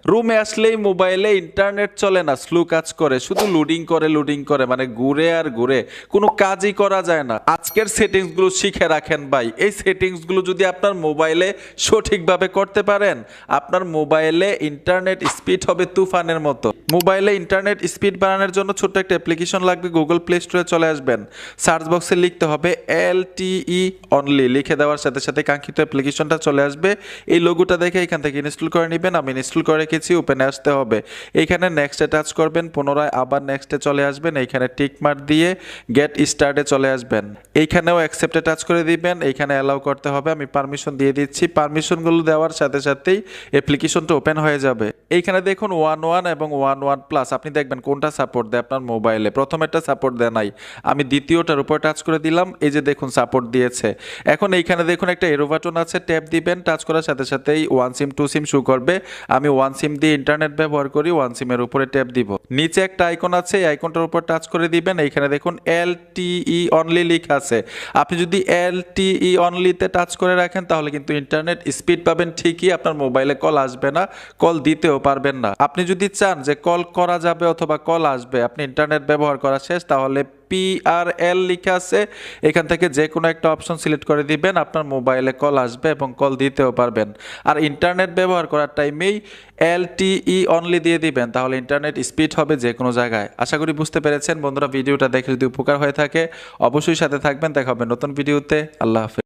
রুমে আসলেই মোবাইলে ইন্টারনেট চলে না, স্লো কাজ করে, শুধু লোডিং করে মানে ঘুরে আর ঘুরে, কোনো কাজই করা যায় না। আজকের সেটিংসগুলো শিখে রাখেন ভাই। এই সেটিংসগুলো যদি আপনার মোবাইলে সঠিকভাবে করতে পারেন, আপনার মোবাইলে ইন্টারনেট স্পিড হবে তুফানের মতো। মোবাইলে ইন্টারনেট স্পিড বাড়ানোর জন্য ছোট্ট একটা অ্যাপ্লিকেশন লাগবে। গুগল প্লে স্টোরে চলে আসবেন, সার্চ বক্সে লিখতে হবে LTE অনলি, লিখে দেওয়ার সাথে সাথে কাঙ্ক্ষিত অ্যাপ্লিকেশনটা চলে আসবে। এই লোগোটা দেখে এখান থেকে ইনস্টল করে নেবেন। আমি ইনস্টল করে রেখেছি, ওপেনে আসতে হবে। এইখানে নেক্সটে টাচ করবেন, পুনরায় আবার নেক্সটে চলে আসবেন, এইখানে টিক মার্ক দিয়ে গেট স্টার্টে চলে আসবেন। এইখানেও অ্যাকসেপ্টে টাচ করে দিবেন, এইখানে অ্যালাউ করতে হবে। আমি পারমিশন দিয়ে দিচ্ছি। পারমিশনগুলো দেওয়ার সাথে সাথেই অ্যাপ্লিকেশনটা ওপেন হয়ে যাবে। এইখানে দেখুন 1.1 এবং 1.1 প্লাস, আপনি দেখবেন কোনটা সাপোর্ট দেয় আপনার মোবাইলে। প্রথমেরটা সাপোর্ট দেয় নাই, আমি দ্বিতীয়টার উপর টাচ করে দিলাম, এই যে দেখুন সাপোর্ট দিয়েছে। এখন এইখানে দেখুন একটা এরো বাটন আছে, ট্যাপ দিবেন, টাচ করার সাথে সাথেই 1 সিম 2 সিম শো করবে। আমি 1 সিম দিয়ে ইন্টারনেট ব্যবহার করি, 1 সিমের উপরে ট্যাপ দিব। নিচে একটা আইকন আছে, এই আইকনটার উপর টাচ করে দিবেন। এইখানে দেখুন LTE অনলি লেখা আছে। আপনি যদি LTE অনলিতে টাচ করে রাখেন তাহলে কিন্তু ইন্টারনেট স্পিড পাবেন ঠিকই, আপনার মোবাইলে কল আসবে না, কল দিতেও পারবেন না। আপনি যদি চান যে কল করা যাবে অথবা কল আসবে, আপনি ইন্টারনেট ব্যবহার করা শেষ, তাহলে PRL লেখা আছে, এখান থেকে যে কোনো একটা অপশন সিলেক্ট করে দিবেন, আপনার মোবাইলে কল আসবে এবং কল দিতেও পারবেন। আর ইন্টারনেট ব্যবহার করার টাইমেই LTE অনলি দিয়ে দিবেন, তাহলে ইন্টারনেট স্পিড হবে যে কোনো জায়গায়। আশা করি বুঝতে পেরেছেন বন্ধুরা। ভিডিওটা দেখে যদি উপকার হয়ে থাকে অবশ্যই সাথে থাকবেন। দেখা হবে নতুন ভিডিওতে। আল্লাহ হাফেজ।